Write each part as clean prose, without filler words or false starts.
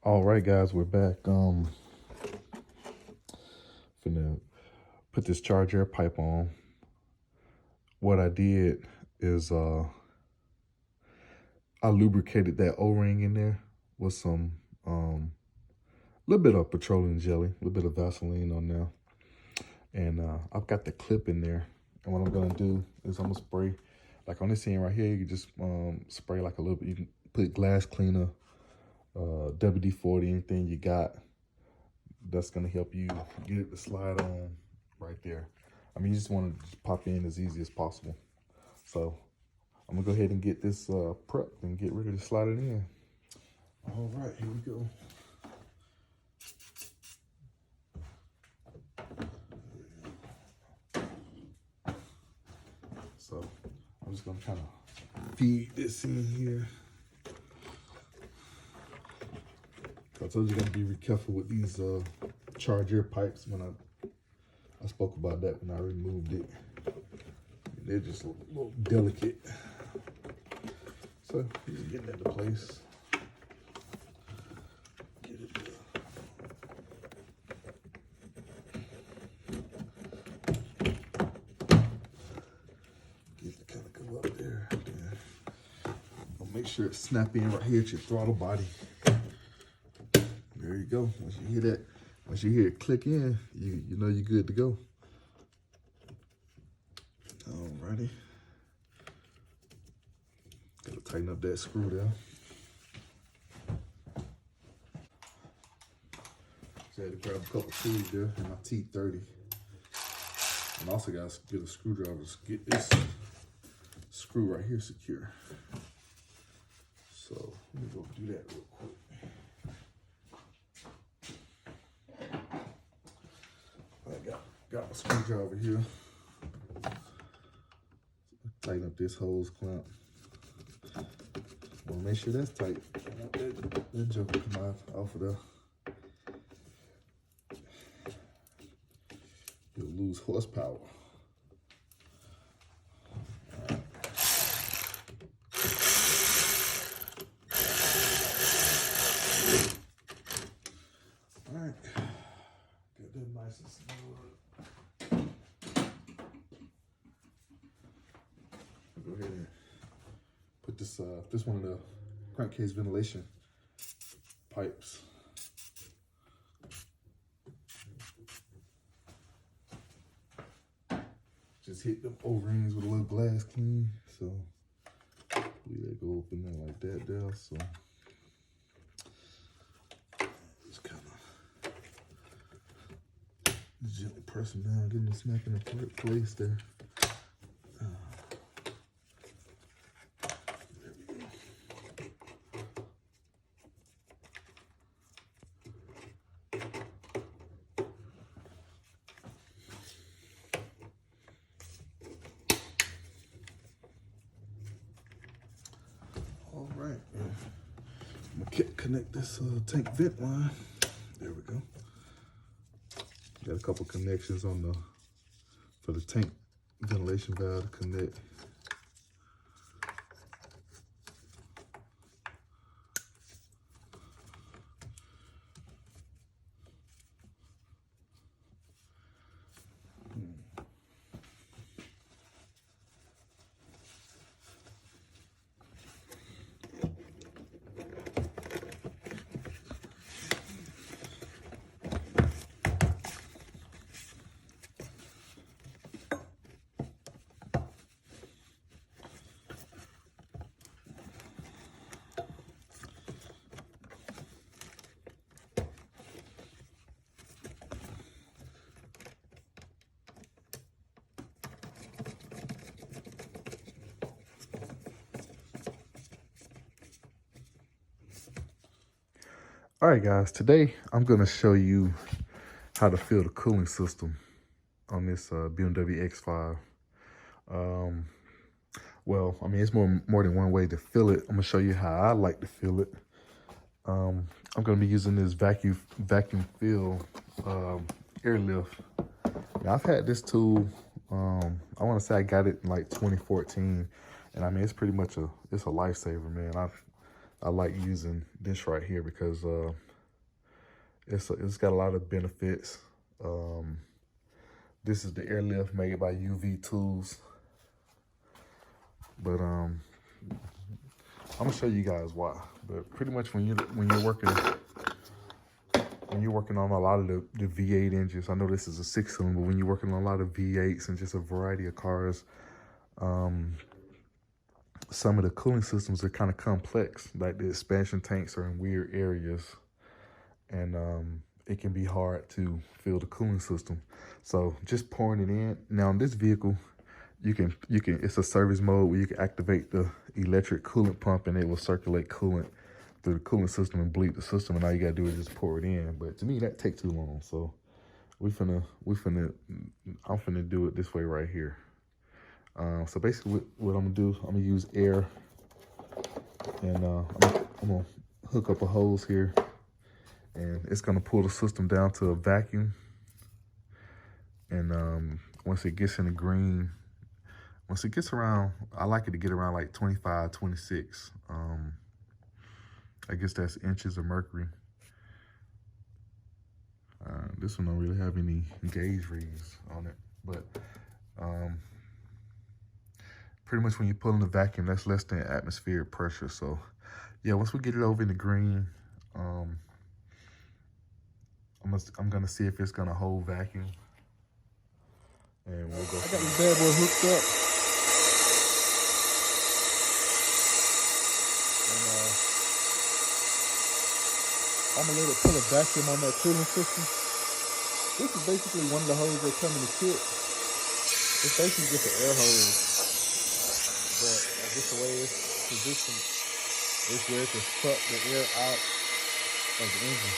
All right, guys, we're back. Finna put this charger pipe on. What I did is I lubricated that O-ring in there with some little bit of petroleum jelly, a little bit of Vaseline on there, and I've got the clip in there. And what I'm gonna do is I'm gonna spray, like on this end right here. You can just spray like a little bit. You can put glass cleaner, WD-40, anything you got. That's gonna help you get it to slide on right there. I mean, you just want to pop in as easy as possible. So I'm gonna go ahead and get this prepped and get ready to slide it in. All right, here we go. So I'm just gonna kind of feed this in here. I told you gotta be careful with these charger pipes. When I spoke about that when I removed it. They're just a little delicate. So just getting that into place. Get it get it kind of go up there. Make sure it's snapping right here at your throttle body. There you go. Once you hear that, once you hear it click in, you know you're good to go. Alrighty. Gotta tighten up that screw there. So I had to grab a couple screws there in my T30. And also got to get a screwdriver to get this screw right here secure. So let me go do that real quick. I got my screwdriver here. Tighten up this hose clamp. Well, make sure that's tight. That joke will come off of there. You'll lose horsepower. All right, get that nice and smooth. Go ahead and put this one of the crankcase ventilation pipes. Just hit them O-rings with a little glass clean. So leave that go up in there like that there. So just kind of gently press them down, getting them smack in the right place there. All right, I'm gonna connect this tank vent line. There we go. Got a couple connections on for the tank ventilation valve to connect. All right, guys, today I'm going to show you how to fill the cooling system on this BMW X5. Well, I mean, it's more than one way to fill it. I'm going to show you how I like to fill it. I'm going to be using this vacuum fill airlift. Now, I've had this tool, I want to say I got it in like 2014. And I mean, it's a lifesaver, man. I like using this right here because It's got a lot of benefits. This is the airlift made by UV Tools. But I'm gonna show you guys why. But pretty much when you're working on a lot of the V8 engines, I know this is a 6-cylinder, but when you're working on a lot of V8s and just a variety of cars, some of the cooling systems are kind of complex. Like the expansion tanks are in weird areas, and it can be hard to fill the cooling system. So just pouring it in. Now in this vehicle, you can it's a service mode where you can activate the electric coolant pump and it will circulate coolant through the cooling system and bleed the system, and all you gotta do is just pour it in. But to me, that takes too long. So I'm finna do it this way right here. So basically what I'm gonna do, I'm gonna use air, and I'm gonna hook up a hose here, and it's gonna pull the system down to a vacuum. And once it gets in the green, once it gets around, I like it to get around like 25, 26. I guess that's inches of mercury. This one don't really have any gauge readings on it, but pretty much when you pull in the vacuum, that's less than atmospheric pressure. So yeah, once we get it over in the green, I'm gonna see if it's gonna hold vacuum, and we'll go. I got this bad boy hooked up, and I'm gonna let it pull a vacuum on that cooling system. This is basically one of the hoses that come in the kit. It's basically just an air hose, but just the way it's positioned, it's where it can suck the air out of the engine.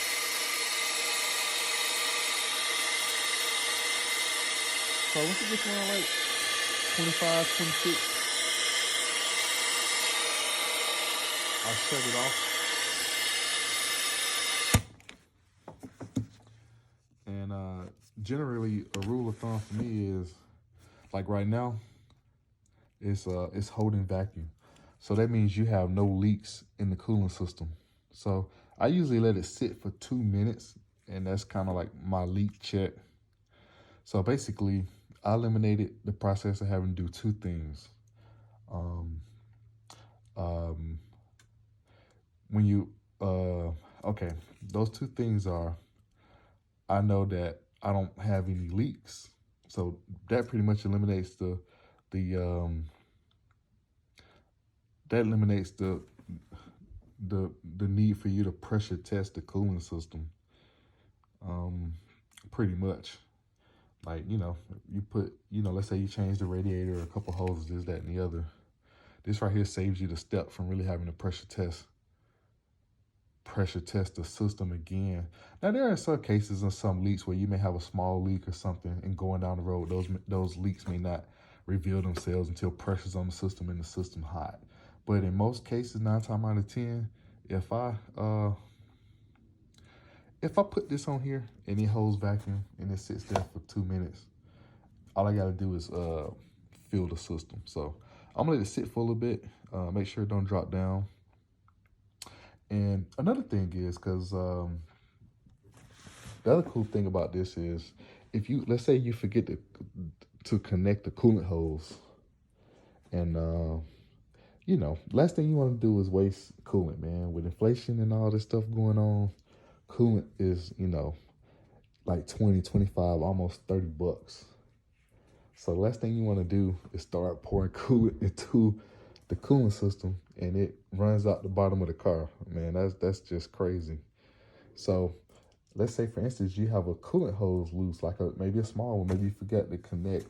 So once it gets around like 25, 26, I'll shut it off. And generally, a rule of thumb for me is, like right now, it's holding vacuum. So that means you have no leaks in the cooling system. So I usually let it sit for 2 minutes, and that's kind of like my leak check. So basically, I eliminated the process of having to do 2 things. When you, okay, those 2 things are, I know that I don't have any leaks. So that pretty much eliminates the need for you to pressure test the cooling system. Pretty much. Like, you put, let's say you change the radiator, a couple hoses, this, that, and the other. This right here saves you the step from really having to pressure test the system again. Now, there are some cases and some leaks where you may have a small leak or something, and going down the road, those leaks may not reveal themselves until pressure's on the system and the system hot. But in most cases, 9 times out of 10, if I put this on here and it holds vacuum and it sits there for 2 minutes, all I gotta do is fill the system. So I'm gonna let it sit for a little bit, make sure it don't drop down. And another thing is, because the other cool thing about this is, if let's say you forget to connect the coolant hose, and last thing you want to do is waste coolant, man. With inflation and all this stuff going on, coolant is, like 20, 25, almost 30 bucks. So the last thing you want to do is start pouring coolant into the cooling system and it runs out the bottom of the car. Man, that's just crazy. So let's say, for instance, you have a coolant hose loose, like maybe a small one. Maybe you forgot to connect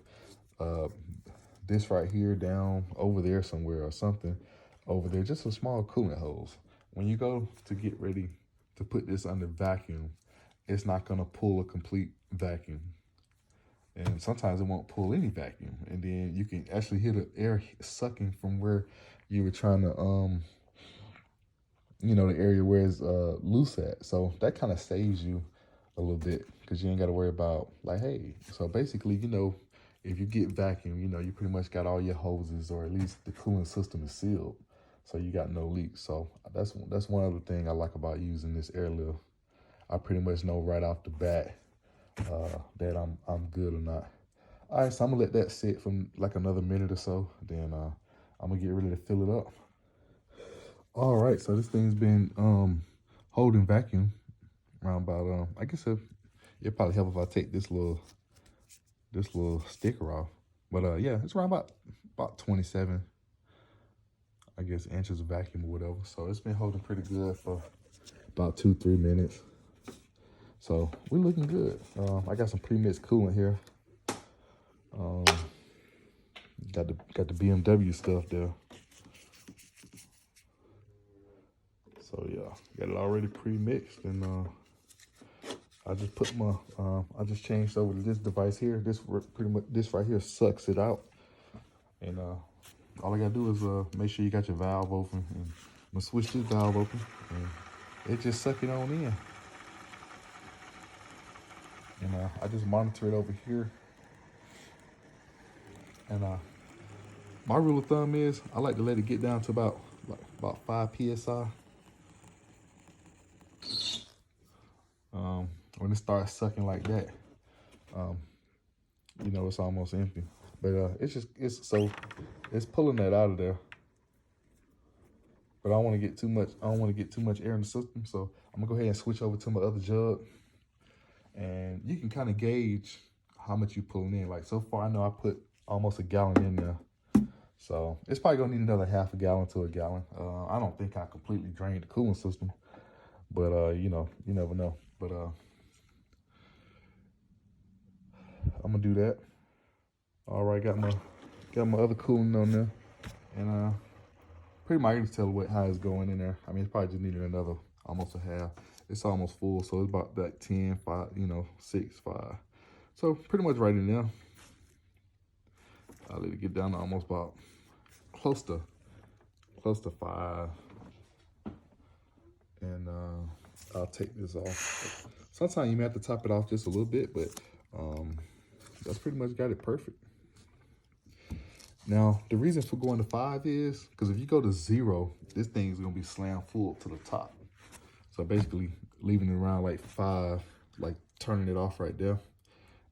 this right here down over there somewhere, or something over there, just a small coolant hose. When you go to get ready to put this under vacuum, it's not gonna pull a complete vacuum. And sometimes it won't pull any vacuum. And then you can actually hear the air sucking from where you were trying to, the area where it's loose at. So that kind of saves you a little bit, because you ain't got to worry about, like, hey. So basically, if you get vacuum, you pretty much got all your hoses, or at least the cooling system is sealed. So you got no leaks. So that's one other thing I like about using this airlift. I pretty much know right off the bat that I'm good or not. All right, so I'm gonna let that sit for like another minute or so. Then I'm gonna get ready to fill it up. All right, so this thing's been holding vacuum around about I guess it'd probably help if I take this little sticker off. But yeah, it's around about 27, I guess, inches of vacuum or whatever. So it's been holding pretty good for about 2-3 minutes. So we're looking good. I got some pre-mixed coolant here. Got the BMW stuff there. So yeah, got it already pre-mixed, and I just put my I just changed over to this device here. This right here sucks it out, and all I gotta do is make sure you got your valve open, and I'm gonna switch this valve open, and it just suck it on in. And I just monitor it over here, and my rule of thumb is I like to let it get down to about 5 psi. When it starts sucking like that, you know it's almost empty. But it's pulling that out of there. But I don't want to get too much air in the system, so I'm gonna go ahead and switch over to my other jug. And you can kind of gauge how much you're pulling in. Like so far, I know I put almost a gallon in there. So it's probably gonna need another half a gallon to a gallon. I don't think I completely drained the cooling system, but you know, you never know. But I'm gonna do that. All right, got my other coolant on there, and pretty much I can tell how it's going in there. I mean, it's probably just needed another almost a half. It's almost full, so it's about that 10, 5, 6, 5. So pretty much right in there. I'll let it get down to almost about close to 5. And I'll take this off. Sometimes you may have to top it off just a little bit, but that's pretty much got it perfect. Now, the reason for going to 5 is because if you go to 0, this thing is going to be slammed full to the top. So basically leaving it around like 5, like turning it off right there,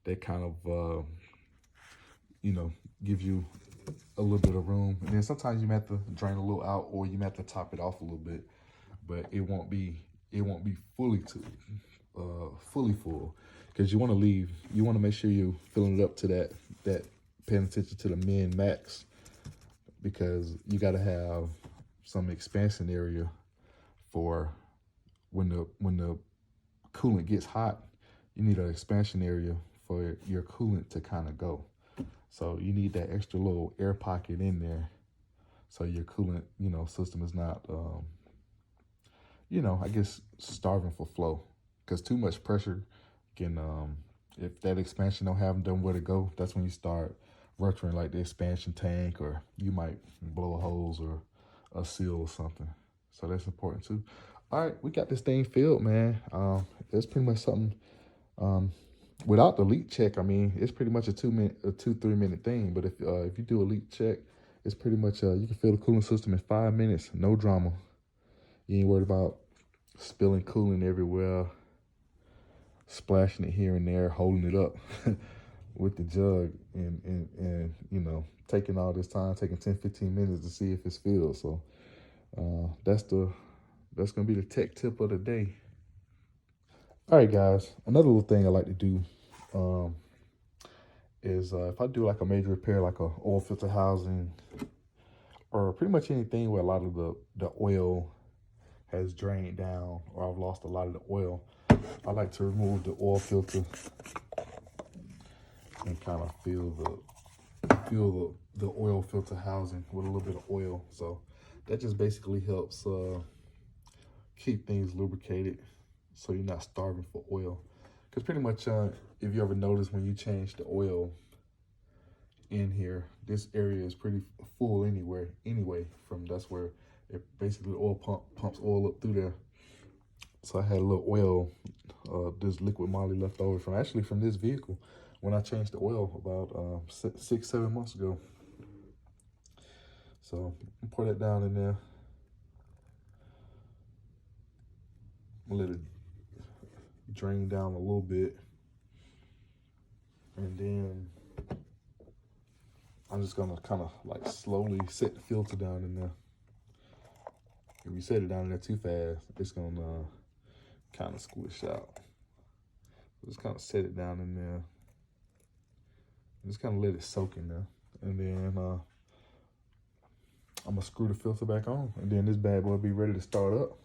that kind of, gives you a little bit of room. And then sometimes you may have to drain a little out, or you may have to top it off a little bit, but it won't be fully full, because you want to make sure you're filling it up to that paying attention to the min max, because you got to have some expansion area for when the coolant gets hot. You need an expansion area for your coolant to kind of go. So you need that extra little air pocket in there, so your coolant, system is not, I guess, starving for flow. Because too much pressure can, if that expansion don't have where to go, that's when you start rupturing like the expansion tank, or you might blow a hose or a seal or something. So that's important too. All right, we got this thing filled, man. It's pretty much something. Without the leak check, I mean, it's pretty much a 2-3 minute thing. But if you do a leak check, it's pretty much you can fill the cooling system in 5 minutes, no drama. You ain't worried about spilling coolant everywhere, splashing it here and there, holding it up with the jug, and taking all this time, taking 10-15 minutes to see if it's filled. So that's gonna be the tech tip of the day. All right, guys, another little thing I like to do is if I do like a major repair, like a oil filter housing, or pretty much anything where a lot of the oil has drained down, or I've lost a lot of the oil, I like to remove the oil filter and kind of fill the oil filter housing with a little bit of oil. So that just basically helps keep things lubricated, so you're not starving for oil. Because pretty much, if you ever notice, when you change the oil in here, this area is pretty full anyway. That's where basically the oil pumps oil up through there. So I had a little oil, this liquid moly left over from this vehicle when I changed the oil about 6-7 months ago. So pour that down in there. Let it drain down a little bit. And then I'm just gonna kind of like slowly set the filter down in there. If you set it down in there too fast, it's gonna kind of squish out. Just kind of set it down in there. Just kind of let it soak in there. And then I'm gonna screw the filter back on. And then this bad boy will be ready to start up.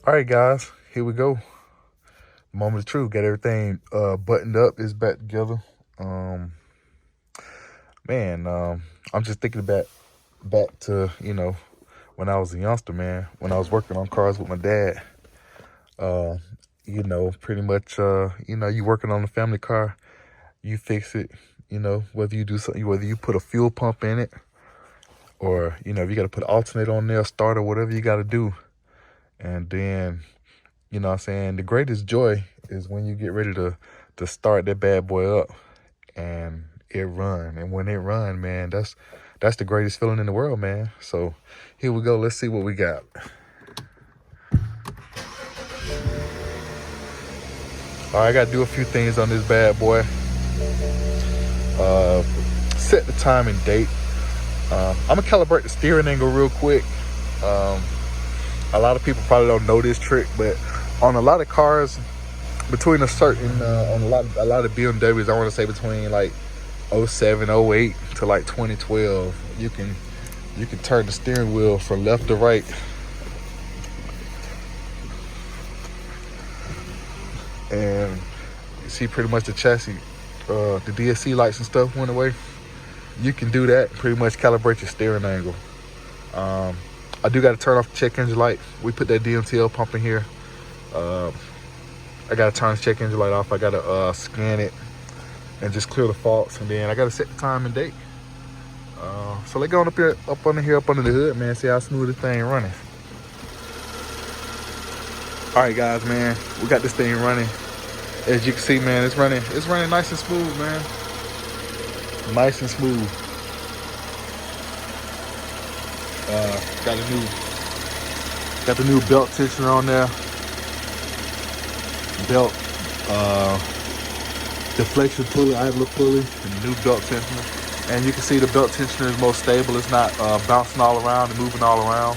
All right, guys, here we go. Moment of truth. Got everything buttoned up. It's back together. Man, I'm just thinking back to, you know, when I was a youngster, man, when I was working on cars with my dad. You know, pretty much, you know, you working on a family car, you fix it, you know, whether you do something, whether you put a fuel pump in it, or, you know, if you got to put an alternator on there, starter, whatever you got to do. And then, you know what I'm saying, the greatest joy is when you get ready to start that bad boy up and it run. And when it run, man, that's the greatest feeling in the world, man. So here we go. Let's see what we got. All right, I got to do a few things on this bad boy. Set the time and date. I'm going to calibrate the steering angle real quick. A lot of people probably don't know this trick, but on a lot of cars, between a certain, on a lot of BMWs, I want to say between like 07, 08 to like 2012, you can turn the steering wheel from left to right. And you see pretty much the chassis, the DSC lights and stuff went away. You can do that, pretty much calibrate your steering angle. I do got to turn off the check engine light. We put that DMTL pump in here. I got to turn the check engine light off. I got to scan it and just clear the faults. And then I got to set the time and date. So let's go on up under the hood, man, see how smooth this thing running. All right, guys, man, we got this thing running. As you can see, man, it's running nice and smooth, man. Nice and smooth. Got the new belt tensioner on there. Belt deflection pulley, idler pulley, and the new belt tensioner. And you can see the belt tensioner is more stable. It's not bouncing all around and moving all around.